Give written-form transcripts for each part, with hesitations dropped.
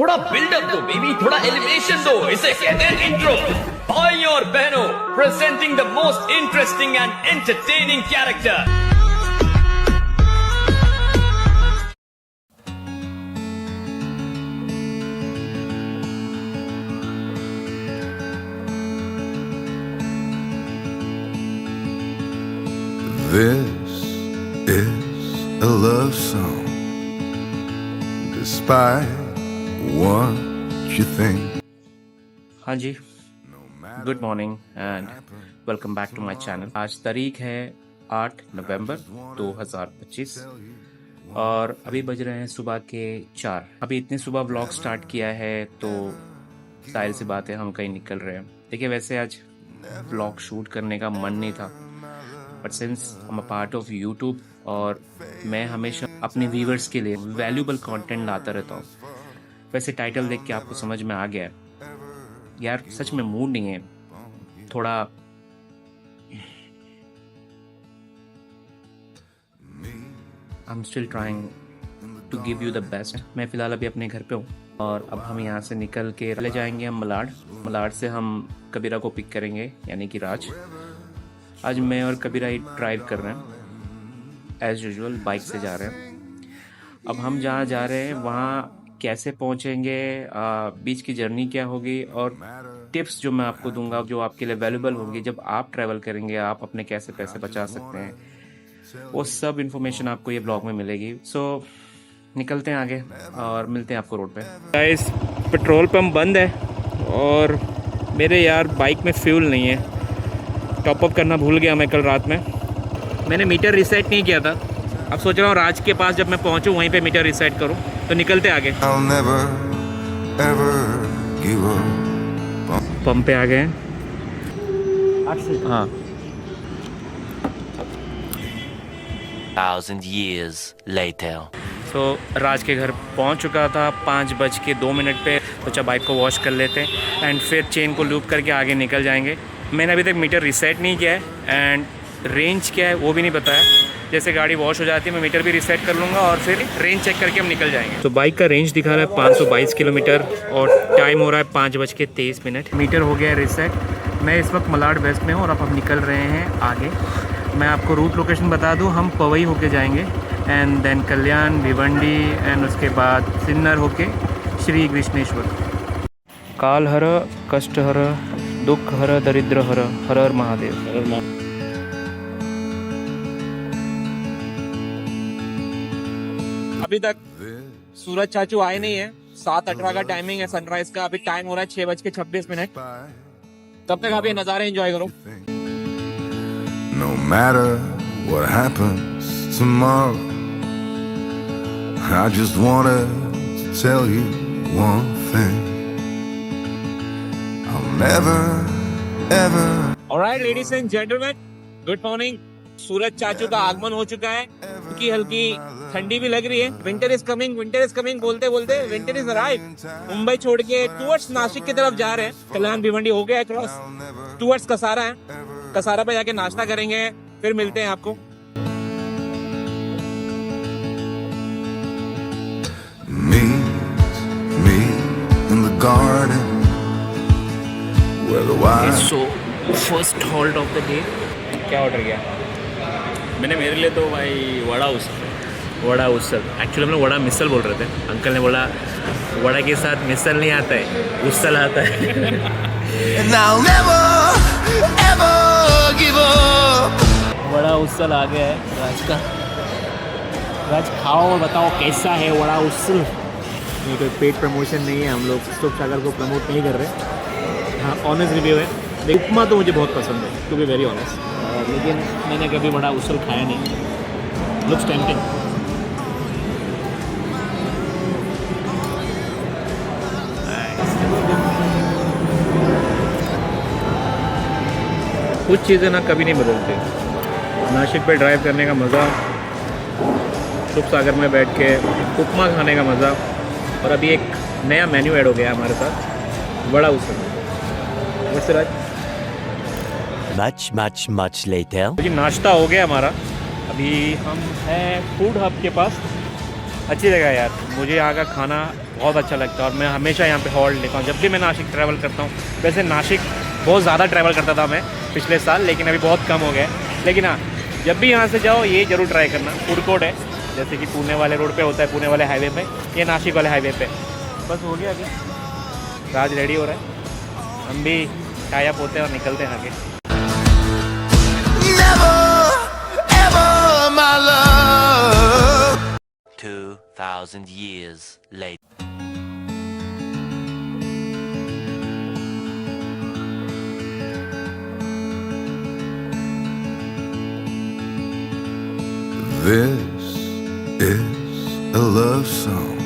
थोड़ा बिल्डअप दो बेबी, थोड़ा एलिवेशन दो, इसे कहते हैं इंट्रो। भाई और बहनों, presenting the most interesting and entertaining character. This is a love song, despite what you think. हाँ जी, good morning and welcome back to my channel. आज तारीख है 8 नवंबर 2025 और अभी बज रहे हैं सुबह के 4। अभी इतनी सुबह व्लॉग स्टार्ट किया है तो जाहिर सी बात है हम कहीं निकल रहे हैं। देखिए वैसे आज व्लॉग शूट करने का मन नहीं था, but since I am a part of YouTube और मैं हमेशा अपने व्यूवर्स के लिए वैल्यूबल कंटेंट लाता रहता हूँ। वैसे टाइटल देख के आपको समझ में आ गया है यार, सच में मूड नहीं है, थोड़ा I am still trying to give you the best. मैं फिलहाल अभी अपने घर पे हूँ और अब हम यहाँ से निकल के चले जाएंगे हम मलाड से हम कबीरा को पिक करेंगे, यानी कि राज। आज मैं और कबीरा ही ड्राइव कर रहे हैं, एज यूजुअल बाइक से जा रहे हैं। अब हम जहाँ जा रहे हैं वहाँ कैसे पहुँचेंगे, बीच की जर्नी क्या होगी और टिप्स जो मैं आपको दूंगा जो आपके लिए वैल्यूबल होंगी जब आप ट्रैवल करेंगे, आप अपने कैसे पैसे बचा सकते हैं, वो सब इन्फॉर्मेशन आपको ये ब्लॉग में मिलेगी। सो निकलते हैं आगे और मिलते हैं आपको रोड पे। गाइस, पेट्रोल पंप बंद है और मेरे यार बाइक में फ्यूल नहीं है। टॉप अप करना भूल गया मैं कल रात में, मैंने मीटर रीसेट नहीं किया था। अब सोच रहा हूँ राज के पास जब मैं पहुँचूँ वहीं पे मीटर रीसेट करूँ। तो निकलते आगे। I'll never, ever give up. Pump पे आ गए हैं। हाँ, 1,000 years later. तो राज के घर पहुंच चुका था 5:02 पे। सोचा बाइक को वॉश कर लेते हैं एंड फिर चेन को लूप करके आगे निकल जाएंगे। मैंने अभी तक मीटर रीसेट नहीं किया है एंड रेंज क्या है वो भी नहीं बताया। जैसे गाड़ी वॉश हो जाती है मैं मीटर भी रीसेट कर लूँगा और फिर रेंज चेक करके हम निकल जाएंगे। तो बाइक का रेंज दिखा रहा है 522 किलोमीटर और टाइम हो रहा है 5:23। मीटर हो गया है रीसेट। मैं इस वक्त मलाड वेस्ट में हूँ और अब निकल रहे हैं आगे। मैं आपको रूट लोकेशन बता दूँ, हम पवई होके जाएंगे and then Kalyan, Bhiwandi and उसके बाद सिन्नर होके श्री कृष्णेश्वर। काल हर, कष्ट हर, दुख हर, दरिद्र हर, हर हर महादेव। अभी तक सूरज चाचू आए नहीं है। 7:18 का टाइमिंग है सनराइज का। अभी टाइम हो रहा है 6:26। तब तक आप ये नज़ारे एंजॉय करो। No matter what happens tomorrow, I just wanted to tell you one thing. I'll never, ever. Alright ladies and gentleman, good morning. Suraj चाचू का आगमन हो चुका है क्योंकि हल्की ठंडी भी लग रही है। विंटर इज कमिंग बोलते बोलते विंटर इज अराइव। मुंबई छोड़ के टुवर्ड्स नासिक की तरफ जा रहे हैं। कल्याण भिवंडी हो गया है क्रॉस, टुवर्ड्स कसारा है। कसारा पे जाके नाश्ता करेंगे, फिर मिलते हैं आपको। Meet me in the garden where the wild. So first halt of the day. क्या ऑर्डर किया? मैंने मेरे लिए तो भाई वड़ा उसल। एक्चुअली हम लोग वड़ा मिसल बोल रहे थे। अंकल ने बोला वड़ा के साथ मिसल नहीं आता है, उसल आता है। And I'll never, ever give up. Vada उसल आ गया है राज का। राज खाओ और बताओ कैसा है वड़ा उसल। नहीं, कोई पेड प्रमोशन नहीं है, हम लोग स्टोक सागर को प्रमोट नहीं कर रहे। हाँ, ऑनेस्ट रिव्यू है। उपमा तो मुझे बहुत पसंद है, टू बी वेरी ऑनेस्ट, लेकिन मैंने कभी बड़ा उसल खाया नहीं। Looks tempting. कुछ चीज़ें ना कभी नहीं बदलती। नासिक पे ड्राइव करने का मज़ा, शुभ सागर में बैठ के उपमा खाने का मज़ा, और अभी एक नया मेन्यू ऐड हो गया हमारे साथ, वड़ा उसल। वैसे राज Much later. जी नाश्ता हो गया हमारा। अभी हम हैं फूड हब के पास अच्छी जगह है यार, मुझे यहाँ का खाना बहुत अच्छा लगता है और मैं हमेशा यहाँ पे हॉल्ट लेता हूँ जब भी मैं नासिक ट्रैवल करता हूँ। वैसे नासिक बहुत ज़्यादा ट्रैवल करता था मैं पिछले साल, लेकिन अभी बहुत कम हो गया है। लेकिन हाँ, जब भी यहाँ से जाओ ये ज़रूर ट्राई करना। फूड कोर्ट है जैसे कि पुणे वाले रोड पे होता है, पुणे वाले हाईवे पे, ये नासिक वाले हाईवे पे। बस हो गया आगे, राज रेडी हो रहा है, हम भी टाई अप होते हैं और निकलते हैं आगे। Never, ever, my love. 2,000 years later. This is a love song.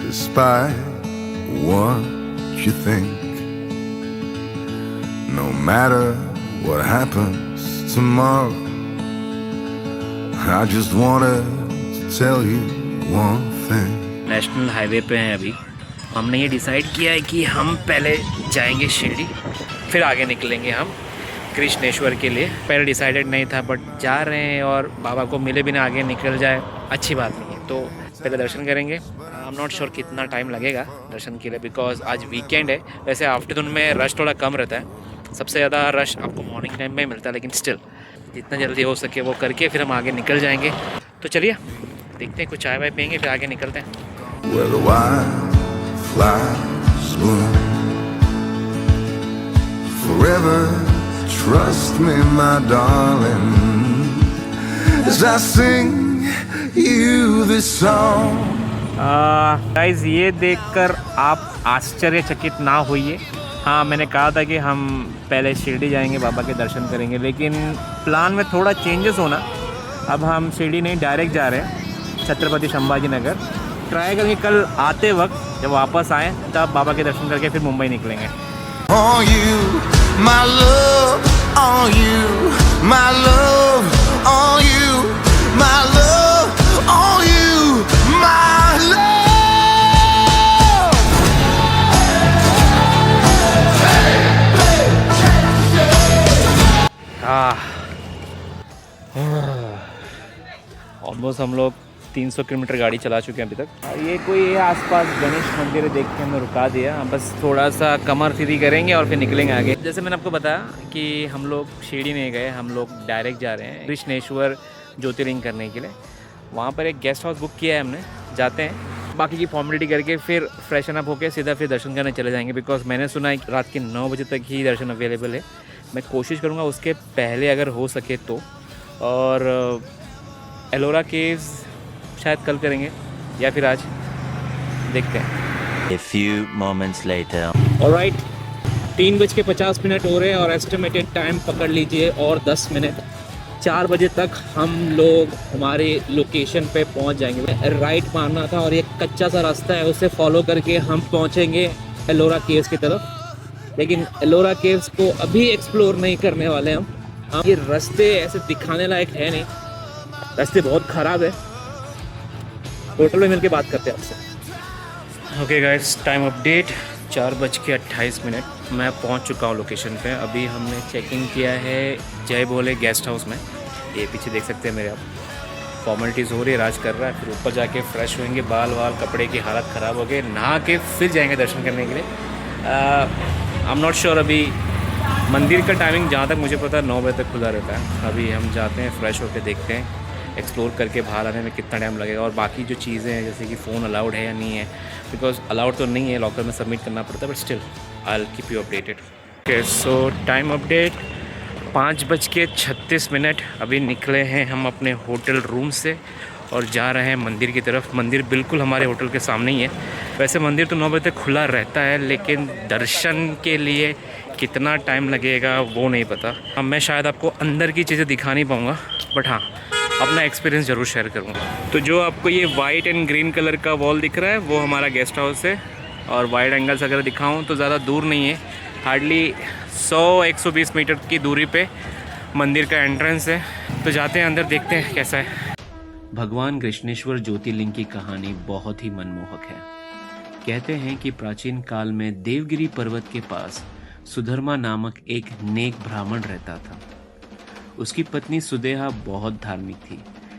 Despite what you think, no matter what happens tomorrow, I just wanted to tell you one thing. National highway पे हैं अभी। हमने ये डिसाइड किया है कि हम पहले जाएंगे शिरडी, फिर आगे निकलेंगे हम कृष्णेश्वर के लिए। पहले डिसाइडेड नहीं था बट जा रहे हैं और बाबा को मिले बिना आगे निकल जाए अच्छी बात नहीं है, तो पहले दर्शन करेंगे। आई एम नॉट श्योर कितना टाइम लगेगा दर्शन के लिए, बिकॉज आज वीकेंड है। वैसे आफ्टरनून में रश थोड़ा कम रहता है, सबसे ज़्यादा रश आपको मॉर्निंग टाइम में मिलता है, लेकिन स्टिल जितना जल्दी हो सके वो करके फिर हम आगे निकल जाएंगे। तो चलिए देखते हैं, कुछ चाय वाय पियेंगे फिर आगे निकलते हैं। Where the wildflowers bloom forever. Trust me, my darling, as I sing you this song. Guys ये देखकर आप आश्चर्यचकित ना होइए। हाँ, मैंने कहा था कि हम पहले शिरडी जाएंगे, बाबा के दर्शन करेंगे, लेकिन प्लान में थोड़ा चेंजेस होना। अब हम शिरडी नहीं, डायरेक्ट जा रहे हैं छत्रपति संभाजी नगर। ट्राई करेंगे कल आते वक्त जब वापस आएँ तब बाबा के दर्शन करके फिर मुंबई निकलेंगे। On you, my love, on you, my love, on you, my love, on you, my love. Almost हम लोग 300 किलोमीटर गाड़ी चला चुके हैं अभी तक। ये कोई आसपास गणेश मंदिर देख के हमने रुका दिया, हम बस थोड़ा सा कमर सीधी करेंगे और फिर निकलेंगे आगे। जैसे मैंने आपको बताया कि हम लोग शिरडी नहीं गए, हम लोग डायरेक्ट जा रहे हैं कृष्णेश्वर ज्योतिर्लिंग करने के लिए। वहाँ पर एक गेस्ट हाउस बुक किया है हमने, जाते हैं, बाकी की फॉर्मेलिटी करके फिर फ्रेशन अप होकर सीधा फिर दर्शन करने चले जाएंगे। बिकॉज मैंने सुना है कि रात के 9 बजे तक ही दर्शन अवेलेबल है। मैं कोशिश करूँगा उसके पहले अगर हो सके तो। और एलोरा केव्स शायद कल करेंगे या फिर आज, देखते हैं। A few moments later. Alright, 3:50 हो रहे हैं और एस्टिमेटेड टाइम पकड़ लीजिए और 10 मिनट। 4 बजे तक हम लोग हमारे लोकेशन पे पहुंच जाएंगे। राइट मारना था और एक कच्चा सा रास्ता है, उसे फॉलो करके हम पहुंचेंगे एलोरा केव्स की तरफ। लेकिन एलोरा केव्स को अभी एक्सप्लोर नहीं करने वाले हम। ये रास्ते ऐसे दिखाने लायक है नहीं, रास्ते बहुत ख़राब है। होटल में मिलके बात करते हैं आपसे। Okay guys, time update 4:28। मैं पहुंच चुका हूं लोकेशन पे। अभी हमने चेक इन किया है जय भोले गेस्ट हाउस में। ये पीछे देख सकते हैं मेरे आप, फॉर्मेलिटीज़ हो रही है, राज कर रहा है। फिर ऊपर जाके फ्रेश होंगे, बाल वाल कपड़े की हालत ख़राब हो गई, नहा के फिर जाएंगे दर्शन करने के लिए। आई एम नॉट श्योर अभी मंदिर का टाइमिंग, जहाँ तक मुझे पता है 9 बजे तक खुला रहता है। अभी हम जाते हैं, फ्रेश होकर देखते हैं, एक्सप्लोर करके बाहर आने में कितना टाइम लगेगा। और बाकी जो चीज़ें हैं जैसे कि फ़ोन अलाउड है या नहीं है, बिकॉज अलाउड तो नहीं है, लॉकर में सबमिट करना पड़ता है, but still I will keep you updated. Okay, so time update 5:36। अभी निकले हैं हम अपने होटल रूम से और जा रहे हैं मंदिर की तरफ। मंदिर बिल्कुल हमारे होटल के सामने ही है। वैसे मंदिर तो 9 बजे तक खुला रहता है, लेकिन दर्शन के लिए कितना टाइम लगेगा वो नहीं पता। अब मैं शायद आपको अंदर की चीज़ें दिखा नहीं पाऊँगा, बट हाँ अपना एक्सपीरियंस ज़रूर शेयर करूँगा। तो जो आपको ये वाइट एंड ग्रीन कलर का वॉल दिख रहा है वो हमारा गेस्ट हाउस है। और वाइड एंगल्स अगर दिखाऊँ तो ज़्यादा दूर नहीं है, हार्डली 100-120 मीटर की दूरी पे मंदिर का एंट्रेंस है। तो जाते हैं अंदर, देखते हैं कैसा है। भगवान कृष्णेश्वर ज्योतिर्लिंग की कहानी बहुत ही मनमोहक है। कहते हैं कि प्राचीन काल में देवगिरी पर्वत के पास सुधर्मा नामक एक नेक ब्राह्मण रहता था। उसकी पत्नी सुदेहा बहुत धार्मिक थी,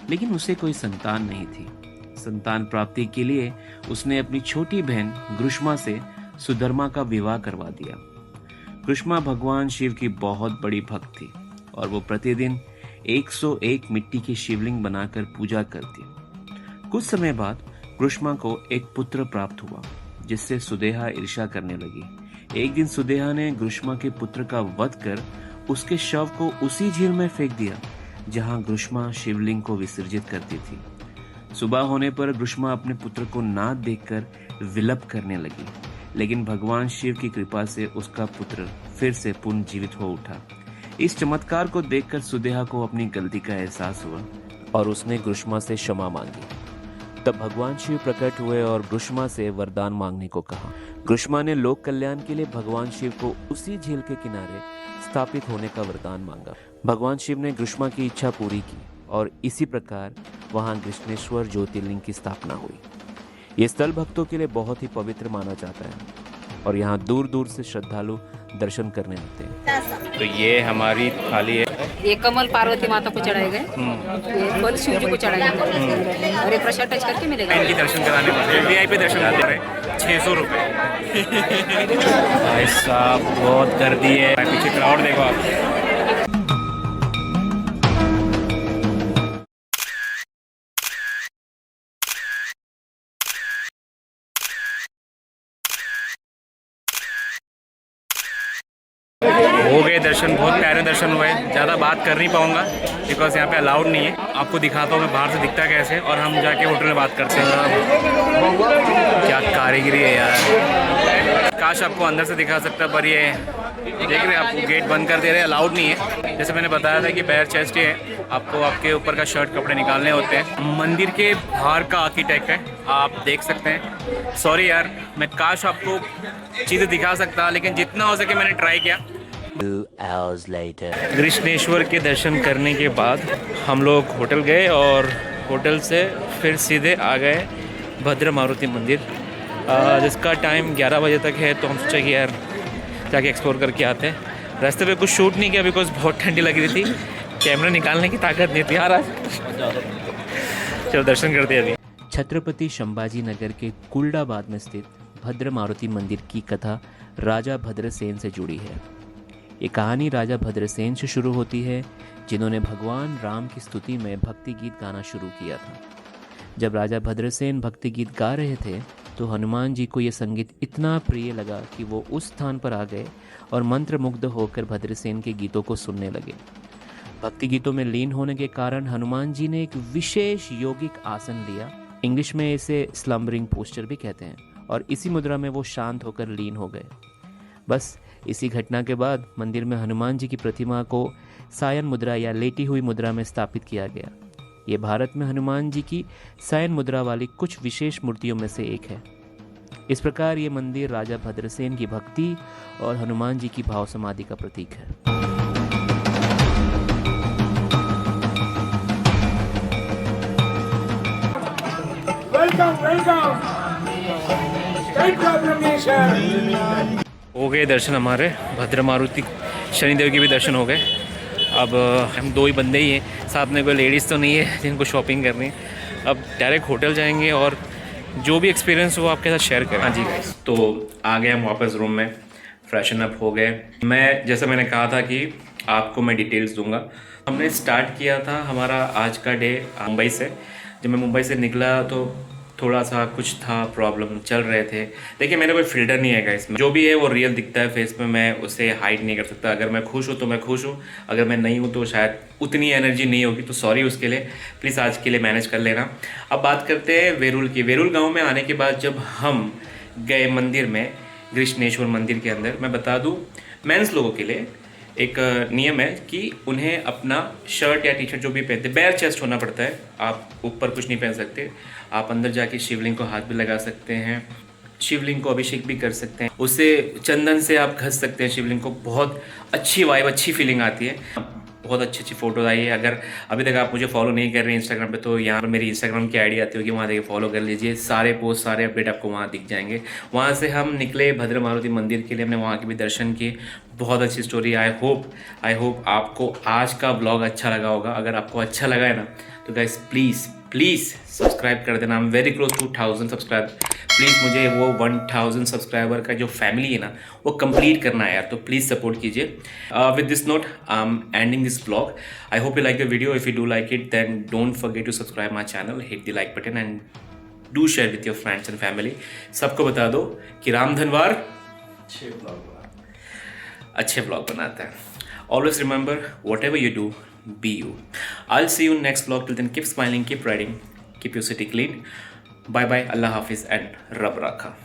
लेकिन उसे कोई संतान नहीं थी। संतान प्राप्ति के लिए उसने अपनी छोटी बहन ग्रुष्मा से सुधर्मा का विवाह करवा दिया। ग्रुष्मा भगवान शिव की बहुत बड़ी भक्त थी और वो प्रतिदिन 101 मिट्टी के शिवलिंग बनाकर पूजा करती। कुछ समय बाद ग्रुष्मा को एक पुत्र प्राप्त हुआ, जिससे सुदेहा ईर्ष्या करने लगी। एक दिन सुदेहा ने ग्रुष्मा के पुत्र का वध कर उसके शव को उसी झील में फेंक दिया जहां ग्रुष्मा शिवलिंग को विसर्जित करती थी। सुबह होने पर ग्रुष्मा अपने पुत्र को ना देखकर विलप करने लगी, लेकिन भगवान शिव की कृपा से उसका पुत्र फिर से पुनर्जीवित हो उठा। इस चमत्कार को देखकर सुदेहा को अपनी गलती का एहसास हुआ और उसने ग्रुष्मा से क्षमा मांगी। तब भगवान शिव प्रकट हुए और ग्रुष्मा से वरदान मांगने को कहा। ग्रुष्मा ने लोक कल्याण के लिए भगवान शिव को उसी झील के किनारे स्थापित होने का वरदान मांगा। भगवान शिव ने ग्रुष्मा की इच्छा पूरी की और इसी प्रकार वहां कृष्णेश्वर ज्योतिर्लिंग की स्थापना हुई। ये स्थल भक्तों के लिए बहुत ही पवित्र माना जाता है और यहाँ दूर दूर से श्रद्धालु दर्शन करने आते हैं। तो ये हमारी थाली है। ये कमल पार्वती माता को चढ़ाए गए, ये फल शिव जी को चढ़ाए गए और ये प्रसाद टच करके मिलेगा। इनकी दर्शन कराने पड़ते, वीआईपी दर्शन आते रहे 600 रुपये। भाई साहब बहुत गर्दी है, पीछे क्राउड देखो आप। हो गए दर्शन, बहुत प्यारे दर्शन हुए। ज़्यादा बात कर नहीं पाऊंगा बिकॉज यहाँ पे अलाउड नहीं है। आपको दिखाता हूँ मैं बाहर से दिखता कैसे, और हम जाके होटल में बात करते हैं। क्या कारीगरी है यार, काश आपको अंदर से दिखा सकता, पर ये देख रहे हैं आपको गेट बंद कर दे रहे हैं, अलाउड नहीं है। जैसे मैंने बताया था कि बैर चेस्ट है, आपको आपके ऊपर का शर्ट कपड़े निकालने होते हैं। मंदिर के बाहर का आर्किटेक्ट है, आप देख सकते हैं। सॉरी यार, मैं काश आपको चीज़ें दिखा सकता, लेकिन जितना हो सके मैंने ट्राई किया। 2 hours later. कृष्णेश्वर के दर्शन करने के बाद हम लोग होटल गए और होटल से फिर सीधे आ गए भद्र मारुति मंदिर, जिसका टाइम 11 बजे तक है। तो हम सोचा कि यार जाके एक्सप्लोर करके आते हैं। रास्ते पे कुछ शूट नहीं किया बिकॉज बहुत ठंडी लग रही थी, कैमरा निकालने की ताकत नहीं थी यार आज। चलो दर्शन करते हैं अभी। छत्रपति संभाजी नगर के कुल्डाबाद में स्थित भद्र मारुति मंदिर की कथा राजा भद्रसेन से जुड़ी है। ये कहानी राजा भद्रसेन से शुरू होती है, जिन्होंने भगवान राम की स्तुति में भक्ति गीत गाना शुरू किया था। जब राजा भद्रसेन भक्ति गीत गा रहे थे तो हनुमान जी को यह संगीत इतना प्रिय लगा कि वो उस स्थान पर आ गए और मंत्रमुग्ध होकर भद्रसेन के गीतों को सुनने लगे। भक्ति गीतों में लीन होने के कारण हनुमान जी ने एक विशेष यौगिक आसन लिया, इंग्लिश में इसे स्लम्बरिंग पोस्चर भी कहते हैं, और इसी मुद्रा में वो शांत होकर लीन हो गए। बस इसी घटना के बाद मंदिर में हनुमान जी की प्रतिमा को सायन मुद्रा या लेटी हुई मुद्रा में स्थापित किया गया। ये भारत में हनुमान जी की सायन मुद्रा वाली कुछ विशेष मूर्तियों में से एक है। इस प्रकार ये मंदिर राजा भद्रसेन की भक्ति और हनुमान जी की भाव समाधि का प्रतीक है। हो गए दर्शन हमारे, भद्र मारुति शनिदेव के भी दर्शन हो गए। अब हम 2 ही बंदे ही हैं, साथ में कोई लेडीज़ तो नहीं है जिनको शॉपिंग करनी है। अब डायरेक्ट होटल जाएंगे और जो भी एक्सपीरियंस हो आपके साथ शेयर करें। हाँ जी गाइस, तो आ गए हम वापस रूम में, फ्रेशन अप हो गए। मैं जैसे मैंने कहा था कि आपको मैं डिटेल्स दूंगा। हमने स्टार्ट किया था हमारा आज का डे मुंबई से। जब मैं मुंबई से निकला तो थोड़ा सा कुछ था, प्रॉब्लम चल रहे थे। देखिए मेरा कोई फिल्टर नहीं है इसमें, जो भी है वो रियल दिखता है फेस में, मैं उसे हाइड नहीं कर सकता। अगर मैं खुश हूँ तो मैं खुश हूँ, अगर मैं नहीं हूँ तो शायद उतनी एनर्जी नहीं होगी, तो सॉरी उसके लिए। प्लीज़ आज के लिए मैनेज कर लेना। अब बात करते हैं वेरुल की। वेरुल गाँव में आने के बाद जब हम गए मंदिर में, कृष्णेश्वर मंदिर के अंदर, मैं बता दूँ मेंस लोगों के लिए एक नियम है कि उन्हें अपना शर्ट या टी शर्ट जो भी पहनते, बैर चेस्ट होना पड़ता है। आप ऊपर कुछ नहीं पहन सकते। आप अंदर जाके शिवलिंग को हाथ भी लगा सकते हैं, शिवलिंग को अभिषेक भी कर सकते हैं, उसे चंदन से आप घस सकते हैं शिवलिंग को। बहुत अच्छी वाइब, अच्छी फीलिंग आती है। बहुत अच्छी अच्छी फोटोज आई है। अगर अभी तक आप मुझे फॉलो नहीं कर रहे हैं इंस्टाग्राम पे, तो यहाँ पर मेरी इंस्टाग्राम की आईडी आती होगी, वहाँ देखिए फॉलो कर लीजिए। सारे पोस्ट, सारे अपडेट आपको वहाँ दिख जाएंगे। वहाँ से हम निकले भद्र मारुति मंदिर के लिए, हमने वहाँ के भी दर्शन किए। बहुत अच्छी स्टोरी। आई होप आपको आज का ब्लॉग अच्छा लगा होगा। अगर आपको अच्छा लगा है ना तो गाइस प्लीज़ प्लीज़ सब्सक्राइब कर देना। I am very close to 1000 subscribe. Please मुझे वो 1000 सब्सक्राइबर का जो फैमिली है ना वो कंप्लीट करना है यार, तो प्लीज़ सपोर्ट कीजिए। With this note I am ending this blog. I hope you like the video. If you do like it then don't forget to subscribe my channel, hit the like button and do share with your friends and family. सबको बता दो कि राम धनवार अच्छे blog बनाता है। Always remember what ever you do, be you. I'll see you in next vlog. Till then, keep smiling, keep riding, keep your city clean. Bye bye, Allah Hafiz and Rab Rakha.